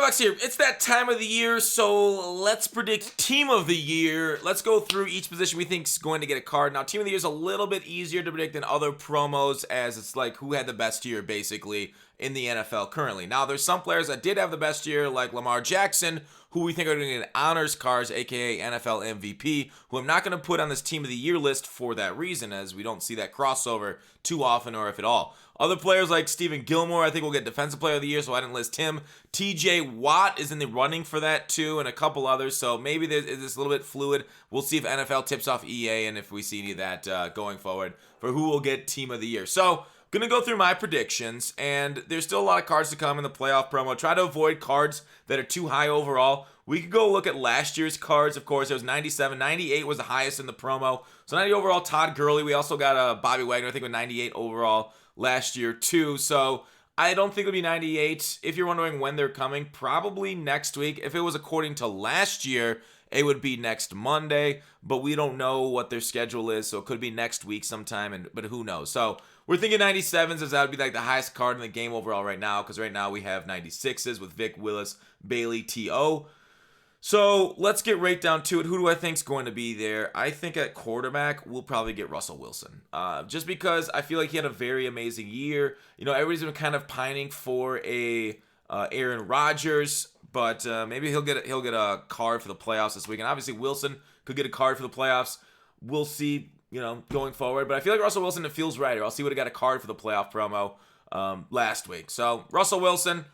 Bucks here. It's that time of the year, so let's predict Team of the Year. Let's go through each position we think is going to get a card. Now, Team of the Year is a little bit easier to predict than other promos, as it's like who had the best year, basically, in the NFL currently. Now, there's some players that did have the best year, like Lamar Jackson, who we think are going to get honors cards, aka NFL MVP, who I'm not going to put on this Team of the Year list for that reason, as we don't see that crossover too often, or if at all. Other players like Stephen Gilmore, I think will get Defensive Player of the Year, so I didn't list him. TJ Watt is in the running for that too, and a couple others, so maybe it's a little bit fluid. We'll see if NFL tips off EA and if we see any of that going forward for who will get Team of the Year. So, going to go through my predictions, and there's still a lot of cards to come in the playoff promo. Try to avoid cards that are too high overall. We could go look at last year's cards. Of course, it was 97. 98 was the highest in the promo. So 90 overall, Todd Gurley. We also got Bobby Wagner, I think, with 98 overall last year too. So I don't think it'll be 98. If you're wondering when they're coming, probably next week. If it was according to last year, it would be next Monday, but we don't know what their schedule is, so it could be next week sometime, but who knows. So we're thinking 97s, as that would be like the highest card in the game overall right now, because right now we have 96s with Vic, Willis, Bailey, T.O. So let's get right down to it. Who do I think is going to be there? I think at quarterback, we'll probably get Russell Wilson. Just because I feel like he had a very amazing year. You know, everybody's been kind of pining for a Aaron Rodgers, but maybe he'll get a card for the playoffs this week. And obviously Wilson could get a card for the playoffs. We'll see, you know, going forward. But I feel like Russell Wilson, it feels right. Or else he would have got a card for the playoff promo last week. So Russell Wilson,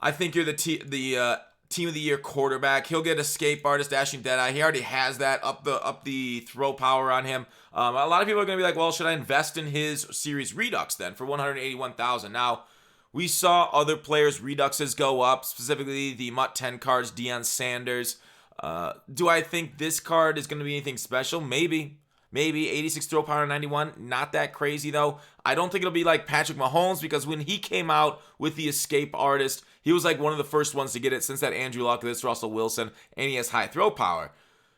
I think you're the Team of the Year quarterback. He'll get Escape Artist, Dashing Deadeye. He already has that up the throw power on him. A lot of people are going to be like, well, should I invest in his Series Redux then for $181,000? Now, we saw other players' Reduxes go up, specifically the MUT 10 cards, Deion Sanders. Do I think this card is going to be anything special? Maybe. 86 throw power, 91. Not that crazy, though. I don't think it'll be like Patrick Mahomes, because when he came out with the Escape Artist, he was like one of the first ones to get it since that Andrew Luck, this Russell Wilson, and he has high throw power.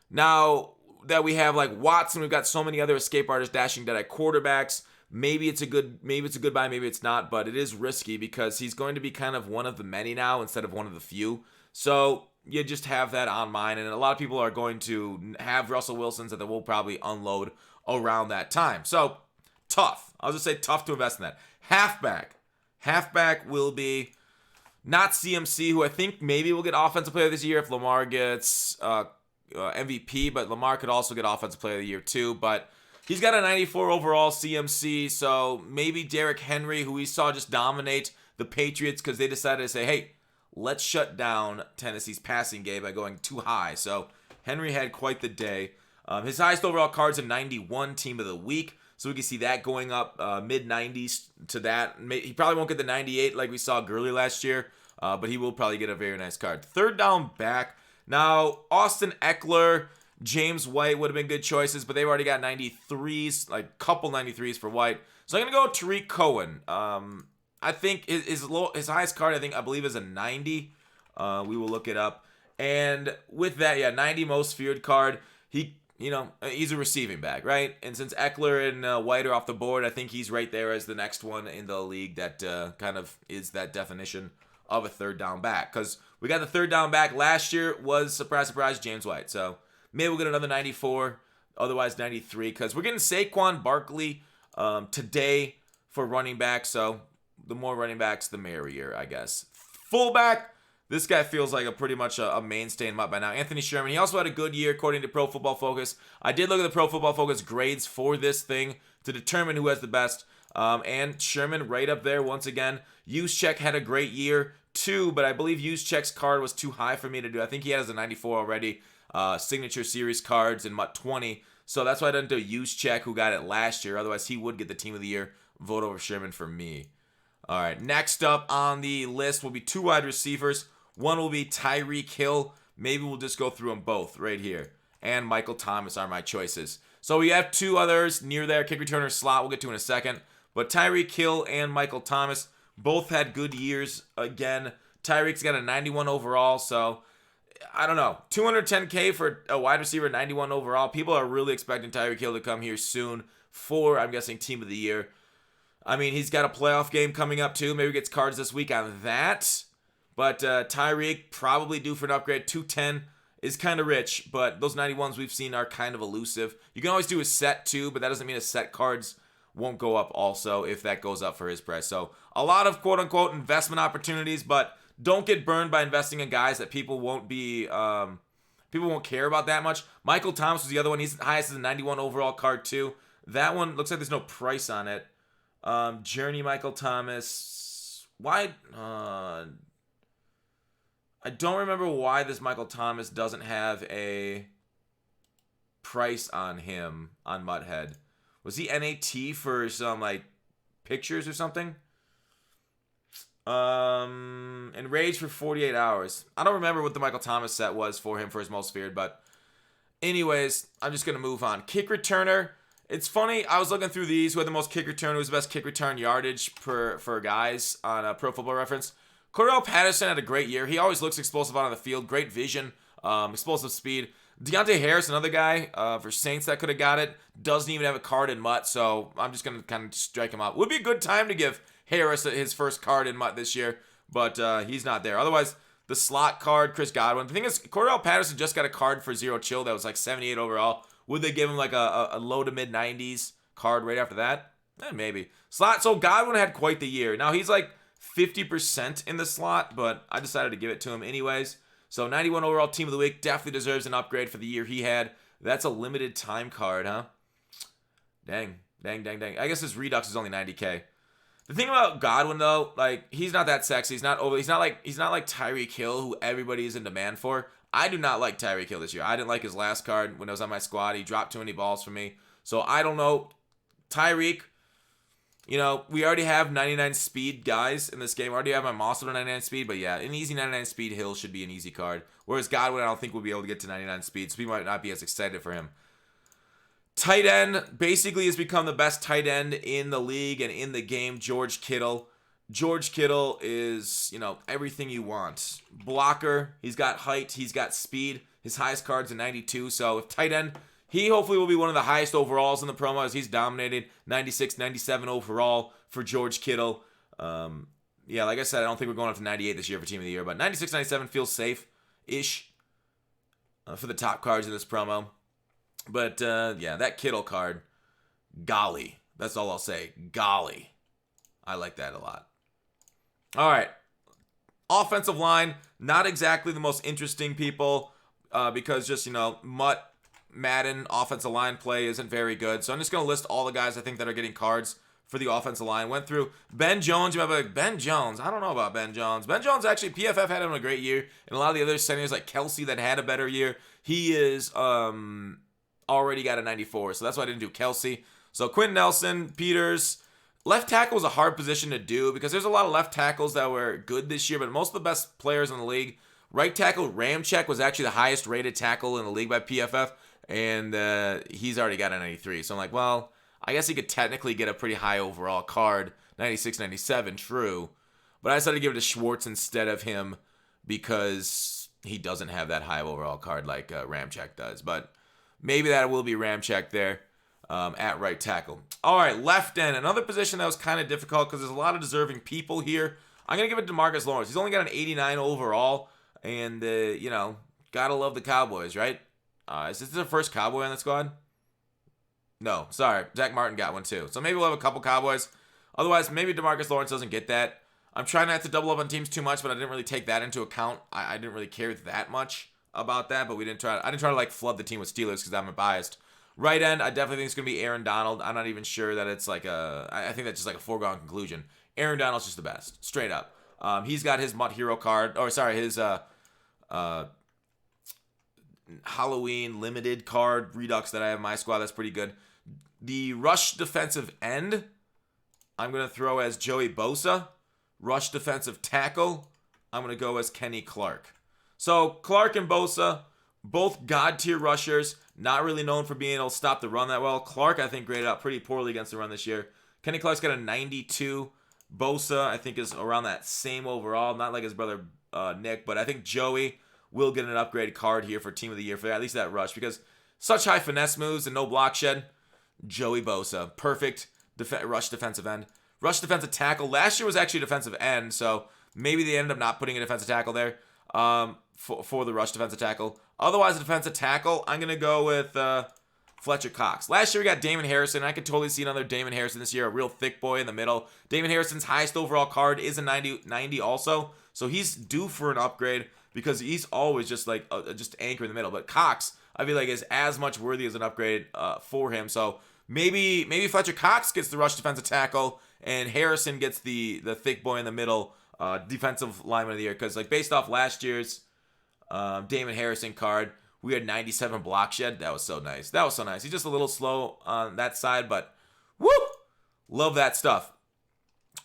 Now that we have like Watson, we've got so many other Escape Artists, Dashing Deadeye quarterbacks. Maybe it's a good buy, maybe it's not, but it is risky because he's going to be kind of one of the many now instead of one of the few. So you just have that on mind, and a lot of people are going to have Russell Wilsons that they will probably unload around that time. So tough. I'll just say tough to invest in that. Halfback will be not CMC, who I think maybe will get Offensive Player this year if Lamar gets MVP, but Lamar could also get Offensive Player of the Year too. But he's got a 94 overall CMC, so maybe Derrick Henry, who we saw just dominate the Patriots because they decided to say, hey, let's shut down Tennessee's passing game by going too high. So Henry had quite the day. His highest overall card's a 91 Team of the Week, so we can see that going up mid-90s to that. He probably won't get the 98 like we saw Gurley last year, but he will probably get a very nice card. Third down back. Now, Austin Eckler, James White would have been good choices, but they've already got 93s, like couple 93s for White. So I'm going to go Tariq Cohen. I think his highest card, I believe, is a 90. We will look it up. And with that, 90 most feared card. He's a receiving back, right? And since Eckler and White are off the board, I think he's right there as the next one in the league that kind of is that definition of a third down back. Because we got the third down back last year was, surprise, surprise, James White. So maybe we'll get another 94, otherwise 93, because we're getting Saquon Barkley today for running back. So the more running backs, the merrier, I guess. Fullback. This guy feels like pretty much a mainstay in MUT by now. Anthony Sherman. He also had a good year according to Pro Football Focus. I did look at the Pro Football Focus grades for this thing to determine who has the best. And Sherman right up there once again. Juszczyk had a great year too, but I believe Juszczyk's card was too high for me to do. I think he has a 94 already. Signature Series cards in MUT 20. So that's why I didn't do Juszczyk, who got it last year. Otherwise, he would get the Team of the Year vote over Sherman for me. All right, next up on the list will be two wide receivers. One will be Tyreek Hill. Maybe we'll just go through them both right here. And Michael Thomas are my choices. So we have two others near there. Kick returner slot we'll get to in a second. But Tyreek Hill and Michael Thomas both had good years again. Tyreek's got a 91 overall, so I don't know. $210K for a wide receiver, 91 overall. People are really expecting Tyreek Hill to come here soon for, I'm guessing, Team of the Year. I mean, he's got a playoff game coming up too. Maybe he gets cards this week on that. But Tyreek probably due for an upgrade. 210 is kind of rich, but those 91s we've seen are kind of elusive. You can always do a set too, but that doesn't mean a set cards won't go up also if that goes up for his price. So a lot of quote-unquote investment opportunities, but don't get burned by investing in guys that people won't care about that much. Michael Thomas was the other one. He's the highest as a 91 overall card too. That one looks like there's no price on it. Journey Michael Thomas. Why? I don't remember why this Michael Thomas doesn't have a price on him on Muthead. Was he NAT for some like pictures or something? Enraged for 48 hours. I don't remember what the Michael Thomas set was for him for his most feared, but anyways, I'm just gonna move on. Kick returner. It's funny, I was looking through these. Who had the most kick return? Who was the best kick return yardage for guys on Pro Football Reference? Cordell Patterson had a great year. He always looks explosive out on the field. Great vision, explosive speed. Deontay Harris, another guy for Saints that could have got it. Doesn't even have a card in Mutt, so I'm just going to kind of strike him out. Would be a good time to give Harris his first card in Mutt this year, but he's not there. Otherwise, the slot card, Chris Godwin. The thing is, Cordell Patterson just got a card for Zero Chill that was like 78 overall. Would they give him like a low to mid 90s card right after that? Maybe. Slot, so Godwin had quite the year. Now he's like 50% in the slot, but I decided to give it to him anyways. So 91 overall team of the week, definitely deserves an upgrade for the year he had. That's a limited time card, huh? Dang. I guess his Redux is only 90k. The thing about Godwin though, like he's not that sexy. He's not like Tyreek Hill, who everybody is in demand for. I do not like Tyreek Hill this year. I didn't like his last card when I was on my squad. He dropped too many balls for me. So I don't know. Tyreek, you know, we already have 99 speed guys in this game. I already have my Mossel to 99 speed, but yeah, an easy 99 speed Hill should be an easy card. Whereas Godwin, I don't think we'll be able to get to 99 speed, so we might not be as excited for him. Tight end basically has become the best tight end in the league and in the game, George Kittle. George Kittle is, you know, everything you want. Blocker, he's got height, he's got speed. His highest card's a 92, so if tight end, he hopefully will be one of the highest overalls in the promo as he's dominated 96, 97 overall for George Kittle. Yeah, like I said, I don't think we're going up to 98 this year for Team of the Year, but 96, 97 feels safe-ish for the top cards in this promo. But, yeah, that Kittle card, golly. That's all I'll say. Golly. I like that a lot. All right. Offensive line, not exactly the most interesting people because just, you know, Madden offensive line play isn't very good. So I'm just going to list all the guys I think that are getting cards for the offensive line. Went through Ben Jones. You might be like, Ben Jones? I don't know about Ben Jones. Ben Jones, actually, PFF had him a great year. And a lot of the other centers like Kelsey that had a better year, he is already got a 94. So that's why I didn't do Kelsey. So Quentin Nelson, Peters. Left tackle was a hard position to do because there's a lot of left tackles that were good this year, but most of the best players in the league. Right tackle Ramczyk was actually the highest rated tackle in the league by PFF, and he's already got a 93. So I'm like, well, I guess he could technically get a pretty high overall card, 96, 97, true. But I decided to give it to Schwartz instead of him because he doesn't have that high overall card like Ramczyk does. But maybe that will be Ramczyk there. At right tackle. All right, left end. Another position that was kind of difficult because there's a lot of deserving people here. I'm going to give it to Marcus Lawrence. He's only got an 89 overall, and, you know, got to love the Cowboys, right? Is this the first Cowboy on the squad? No, sorry. Zach Martin got one too. So maybe we'll have a couple Cowboys. Otherwise, maybe DeMarcus Lawrence doesn't get that. I'm trying not to double up on teams too much, but I didn't really take that into account. I didn't really care that much about that, but I didn't try to like flood the team with Steelers because I'm biased. Right end, I definitely think it's going to be Aaron Donald. I'm not even sure that it's like I think that's just like a foregone conclusion. Aaron Donald's just the best, straight up. He's got his Mutt Hero card, his Halloween limited card Redux that I have in my squad. That's pretty good. The rush defensive end, I'm going to throw as Joey Bosa. Rush defensive tackle, I'm going to go as Kenny Clark. So Clark and Bosa, both god tier rushers. Not really known for being able to stop the run that well. Clark, I think, graded out pretty poorly against the run this year. Kenny Clark's got a 92. Bosa, I think, is around that same overall. Not like his brother Nick, but I think Joey will get an upgraded card here for Team of the Year for at least that rush because such high finesse moves and no block shed. Joey Bosa, perfect rush defensive end. Rush defensive tackle. Last year was actually defensive end, so Maybe they ended up not putting a defensive tackle there for the rush defensive tackle. Otherwise, a defensive tackle, I'm going to go with Fletcher Cox. Last year, we got Damon Harrison. I could totally see another Damon Harrison this year, a real thick boy in the middle. Damon Harrison's highest overall card is a 90 also, so he's due for an upgrade because he's always just like just anchor in the middle. But Cox, I feel like, is as much worthy as an upgrade for him. So maybe Fletcher Cox gets the rush defensive tackle, and Harrison gets the thick boy in the middle defensive lineman of the year. Because like based off last year's Damon Harrison card, we had 97 block shed. That was so nice. He's just a little slow on that side, but woo! Love that stuff.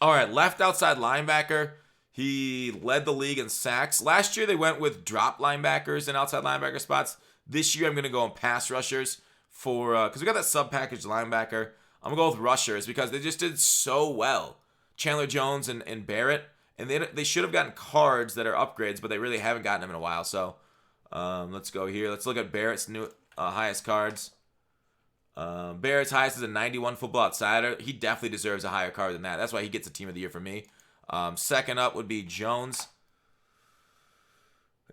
All right, left outside linebacker. He led the league in sacks. Last year, they went with drop linebackers and outside linebacker spots. This year, I'm going to go in pass rushers because we got that sub-package linebacker. I'm going to go with rushers because they just did so well. Chandler Jones and Barrett. And they should have gotten cards that are upgrades, but they really haven't gotten them in a while, so... let's go here. Let's look at Barrett's new highest cards. Barrett's highest is a 91 football outsider. He definitely deserves a higher card than that. That's why he gets a team of the year for me. Second up would be Jones.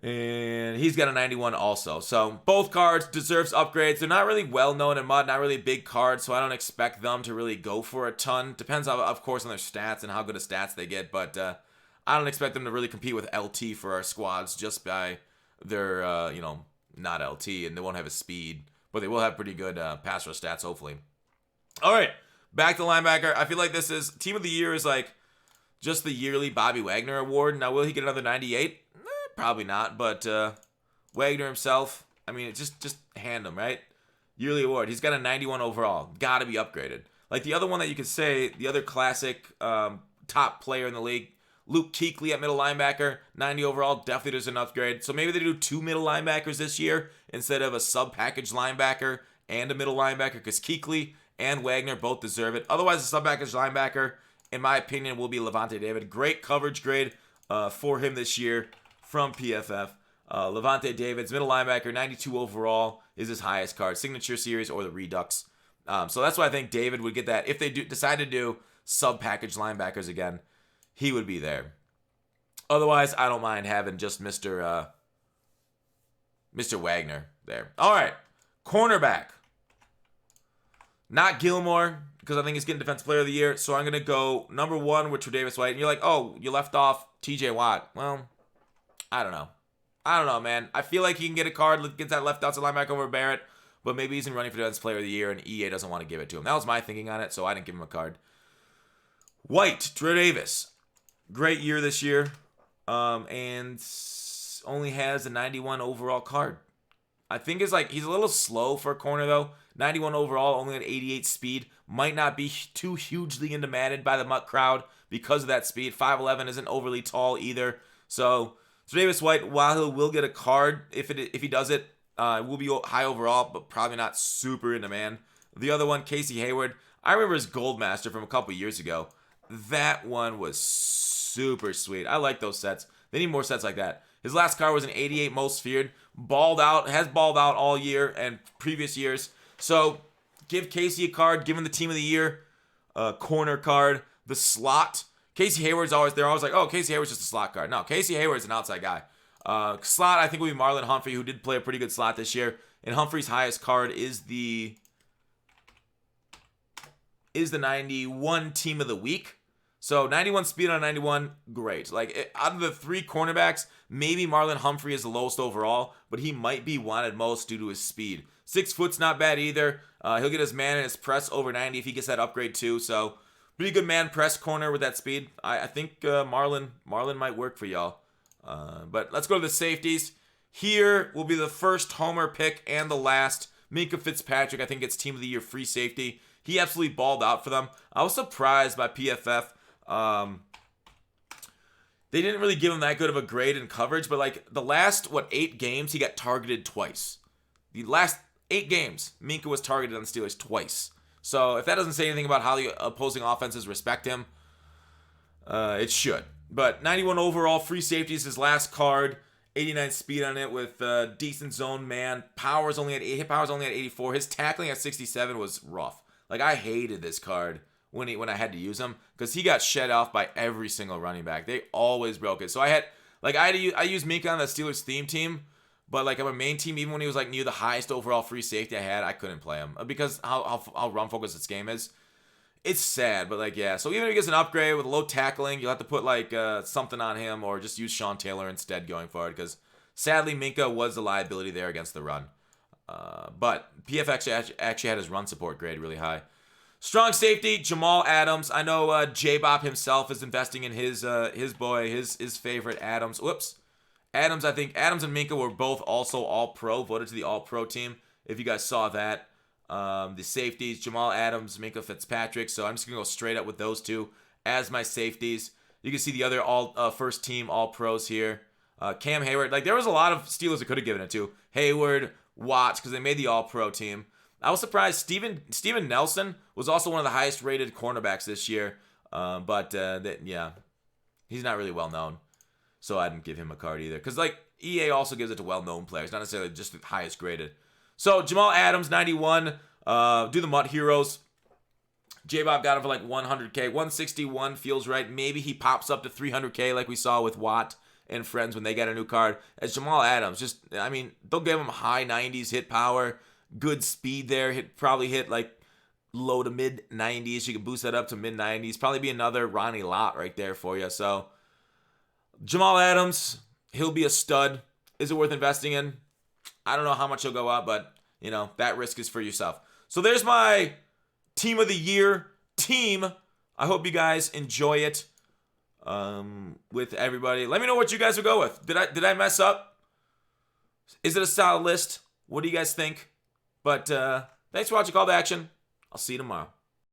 And he's got a 91 also. So both cards deserves upgrades. They're not really well known in Mud, not really big cards, so I don't expect them to really go for a ton. Depends, of course, on their stats and how good of stats they get, but I don't expect them to really compete with LT for our squads just by... They're, not LT, and they won't have a speed, but they will have pretty good pass rush stats, hopefully. All right, back to linebacker. I feel like this is Team of the Year is like just the yearly Bobby Wagner award. Now, will he get another 98? Probably not, but Wagner himself, I mean, just hand him, right? Yearly award. He's got a 91 overall. Got to be upgraded. Like the other one that you could say, the other classic top player in the league, Luke Kuechly at middle linebacker, 90 overall, definitely there's an upgrade. So maybe they do 2 middle linebackers this year instead of a sub-package linebacker and a middle linebacker because Kuechly and Wagner both deserve it. Otherwise, a sub-package linebacker, in my opinion, will be Levante David. Great coverage grade for him this year from PFF. Levante David's middle linebacker, 92 overall, is his highest card. Signature series or the Redux. So that's why I think David would get that. If they decide to do sub-package linebackers again, he would be there. Otherwise, I don't mind having just Mr. Wagner there. All right, cornerback. Not Gilmore, because I think he's getting Defensive Player of the Year. So I'm going to go number 1 with Tre'Davious White. And you're like, oh, you left off TJ Watt. Well, I don't know, man. I feel like he can get a card, gets that left outside linebacker over Barrett, but maybe he's in running for Defensive Player of the Year, and EA doesn't want to give it to him. That was my thinking on it, so I didn't give him a card. White, Tre'Davious. Great year this year, and only has a 91 overall card. I think he's a little slow for a corner, though. 91 overall, only at 88 speed. Might not be too hugely into Madden by the Mutt crowd because of that speed. 5'11" isn't overly tall either. So, Tre'Davious White, while he will get a card, if he does it, will be high overall, but probably not super into man. The other one, Casey Hayward. I remember his Goldmaster from a couple years ago. That one was super sweet. I like those sets. They need more sets like that. His last card was an 88 most feared. Has balled out all year and previous years. So give Casey a card. Give him the Team of the Year corner card. The slot. Casey Hayward's always, they're always like, oh, Casey Hayward's just a slot card. No, Casey Hayward's an outside guy. Slot, I think, will be Marlin Humphrey, who did play a pretty good slot this year. And Humphrey's highest card is the 91 Team of the Week. So 91 speed on 91, great. Like out of the 3 cornerbacks, maybe Marlon Humphrey is the lowest overall, but he might be wanted most due to his speed. 6 foot's not bad either. He'll get his man and his press over 90 if he gets that upgrade too. So pretty good man press corner with that speed. I think Marlon might work for y'all. But let's go to the safeties. Here will be the first homer pick and the last. Minkah Fitzpatrick, I think, gets Team of the Year free safety. He absolutely balled out for them. I was surprised by PFF. They didn't really give him that good of a grade in coverage, but like the last 8 games he got targeted twice. The last 8 games Minkah was targeted on the Steelers twice. So if that doesn't say anything about how the opposing offenses respect him, it should. But 91 overall, free safety is his last card. 89 speed on it with decent zone man. Hit power's only at 84. His tackling at 67 was rough. Like I hated this card when I had to use him because he got shed off by every single running back. They always broke it. So I used Minka on the Steelers theme team, but like on my main team, even when he was like near the highest overall free safety I had, I couldn't play him because how run focused this game is. It's sad, but like yeah. So even if he gets an upgrade with low tackling, you'll have to put like something on him or just use Sean Taylor instead going forward because sadly Minka was the liability there against the run. But PFX actually had his run support grade really high. Strong safety, Jamal Adams. I know J-Bop himself is investing in his boy, his favorite Adams. Whoops. Adams, I think Adams and Minka were both also All-Pro, voted to the All-Pro team, if you guys saw that. The safeties, Jamal Adams, Minka Fitzpatrick. So I'm just going to go straight up with those two as my safeties. You can see the other first team All-Pros here. Cam Hayward. Like, there was a lot of Steelers that could have given it to. Hayward, Watts, because they made the All-Pro team. I was surprised. Steven Nelson was also one of the highest rated cornerbacks this year. Yeah, he's not really well known. So I didn't give him a card either. Because like EA also gives it to well-known players, not necessarily just the highest graded. So Jamal Adams, 91. Do the Mutt Heroes. J-Bob got him for like 100K. 161 feels right. Maybe he pops up to 300K like we saw with Watt and friends when they got a new card. As Jamal Adams, they'll give him high 90s hit power. Good speed there. Probably hit like low to mid 90s. You can boost that up to mid 90s. Probably be another Ronnie Lott right there for you. So Jamal Adams, he'll be a stud. Is it worth investing in? I don't know how much he'll go up, but that risk is for yourself. So there's my team of the year team. I hope you guys enjoy it with everybody. Let me know what you guys will go with. Did I mess up? Is it a solid list? What do you guys think? But thanks for watching Call to Action. I'll see you tomorrow.